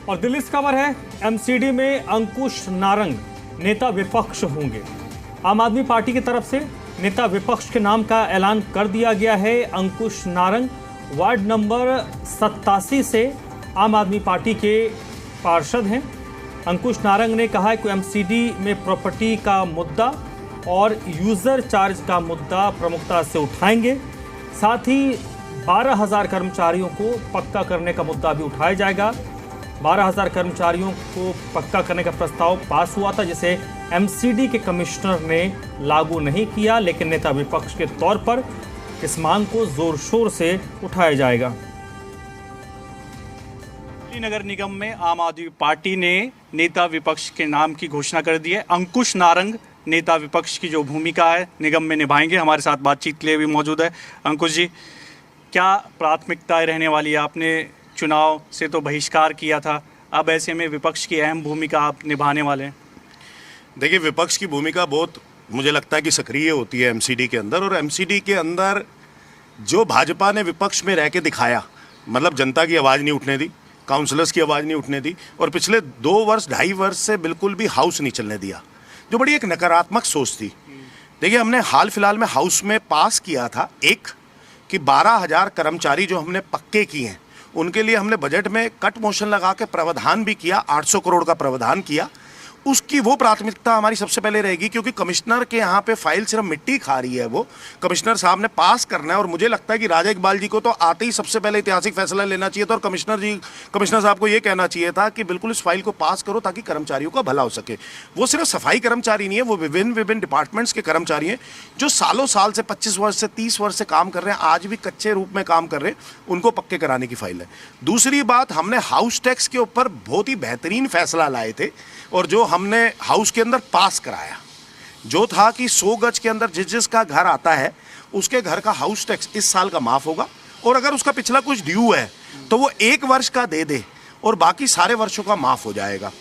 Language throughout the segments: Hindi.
और दिल्ली से खबर है, एमसीडी में अंकुश नारंग नेता विपक्ष होंगे। आम आदमी पार्टी की तरफ से नेता विपक्ष के नाम का ऐलान कर दिया गया है। अंकुश नारंग वार्ड नंबर 87 से आम आदमी पार्टी के पार्षद हैं। अंकुश नारंग ने कहा है कि एमसीडी में प्रॉपर्टी का मुद्दा और यूजर चार्ज का मुद्दा प्रमुखता से उठाएंगे। साथ ही 12,000 कर्मचारियों को पक्का करने का मुद्दा भी उठाया जाएगा। 12,000 कर्मचारियों को पक्का करने का प्रस्ताव पास हुआ था, जिसे एमसीडी के कमिश्नर ने लागू नहीं किया, लेकिन नेता विपक्ष के तौर पर इस मांग को जोर शोर से उठाया जाएगा। नगर निगम में आम आदमी पार्टी ने नेता विपक्ष के नाम की घोषणा कर दी है। अंकुश नारंग नेता विपक्ष की जो भूमिका है निगम में निभाएंगे। हमारे साथ बातचीत के लिए भी मौजूद है। अंकुश जी, क्या प्राथमिकताएं रहने वाली है? आपने चुनाव से तो बहिष्कार किया था, अब ऐसे में विपक्ष की अहम भूमिका आप निभाने वाले हैं। देखिए, विपक्ष की भूमिका बहुत मुझे लगता है कि सक्रिय होती है एमसीडी के अंदर। और एमसीडी के अंदर जो भाजपा ने विपक्ष में रह के दिखाया, मतलब जनता की आवाज़ नहीं उठने दी, काउंसलर्स की आवाज़ नहीं उठने दी, और पिछले 2-2.5 वर्ष से बिल्कुल भी हाउस नहीं चलने दिया, जो बड़ी एक नकारात्मक सोच थी। देखिए, हमने हाल फिलहाल में हाउस में पास किया था एक कि 12,000 कर्मचारी जो हमने पक्के किए हैं उनके लिए हमने बजट में कट मोशन लगा के प्रावधान भी किया, 800 करोड़ का प्रावधान किया। उसकी वो प्राथमिकता हमारी सबसे पहले रहेगी, क्योंकि कमिश्नर के यहाँ पे फाइल सिर्फ मिट्टी खा रही है। वो कमिश्नर साहब ने पास करना है, और मुझे लगता है कि राजा इकबाल जी को तो आते ही सबसे पहले ऐतिहासिक फैसला लेना चाहिए था, और कमिश्नर साहब को ये कहना चाहिए था कि बिल्कुल इस फाइल को पास करो ताकि कर्मचारियों का भला हो सके। वो सिर्फ सफाई कर्मचारी नहीं है, वो विभिन्न डिपार्टमेंट्स के कर्मचारी हैं जो सालों साल से 25 वर्ष से 30 वर्ष से काम कर रहे हैं, आज भी कच्चे रूप में काम कर रहे हैं, उनको पक्के कराने की फाइल है। दूसरी बात, हमने हाउस टैक्स के ऊपर बहुत ही बेहतरीन फैसला लाए थे, और जो हमने हाउस के अंदर पास कराया जो था कि 100 गज के अंदर जिसका घर आता है उसके घर का हाउस टैक्स इस साल का माफ होगा, और अगर उसका पिछला कुछ ड्यू है तो वो 1 वर्ष का दे दे और बाकी सारे वर्षों का माफ हो जाएगा।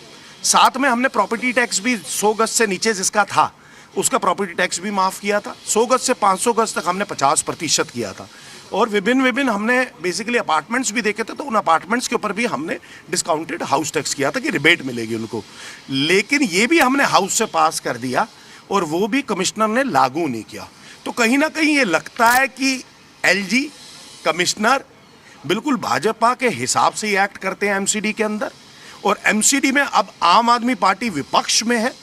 साथ में हमने प्रॉपर्टी टैक्स भी 100 गज से नीचे जिसका था उसका प्रॉपर्टी टैक्स भी माफ किया था। 100 गज से 500 गज तक हमने 50% किया था, और विभिन्न हमने बेसिकली अपार्टमेंट्स भी देखे थे, तो उन अपार्टमेंट्स के ऊपर भी हमने डिस्काउंटेड हाउस टैक्स किया था कि रिबेट मिलेगी उनको। लेकिन ये भी हमने हाउस से पास कर दिया और वो भी कमिश्नर ने लागू नहीं किया। तो कहीं ना कहीं ये लगता है कि एलजी कमिश्नर बिल्कुल भाजपा के हिसाब से ही एक्ट करते हैं एमसीडी के अंदर, और एमसीडी में अब आम आदमी पार्टी विपक्ष में है,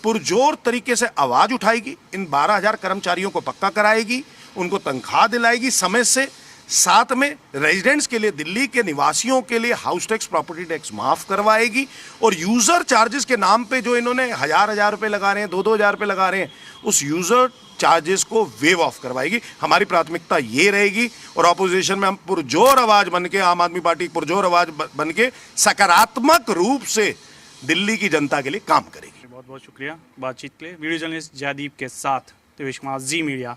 पुरजोर तरीके से आवाज उठाएगी, इन 12,000 कर्मचारियों को पक्का कराएगी, उनको तनख्वाह दिलाएगी समय से, साथ में रेजिडेंट्स के लिए, दिल्ली के निवासियों के लिए हाउस टैक्स प्रॉपर्टी टैक्स माफ करवाएगी, और यूजर चार्जेस के नाम पे जो इन्होंने 1,000 रुपये लगा रहे हैं, 2-2 रुपये लगा रहे हैं, उस यूजर चार्जेस को वेव ऑफ करवाएगी। हमारी प्राथमिकता ये रहेगी, और ऑपोजिशन में हम पुरजोर आवाज बन के, आम आदमी पार्टी पुरजोर आवाज बन के सकारात्मक रूप से दिल्ली की जनता के लिए काम करेगी। बहुत बहुत शुक्रिया बातचीत के लिए। वीडियो जर्नलिस्ट जयदीप के साथ देवेश कुमार, जी मीडिया।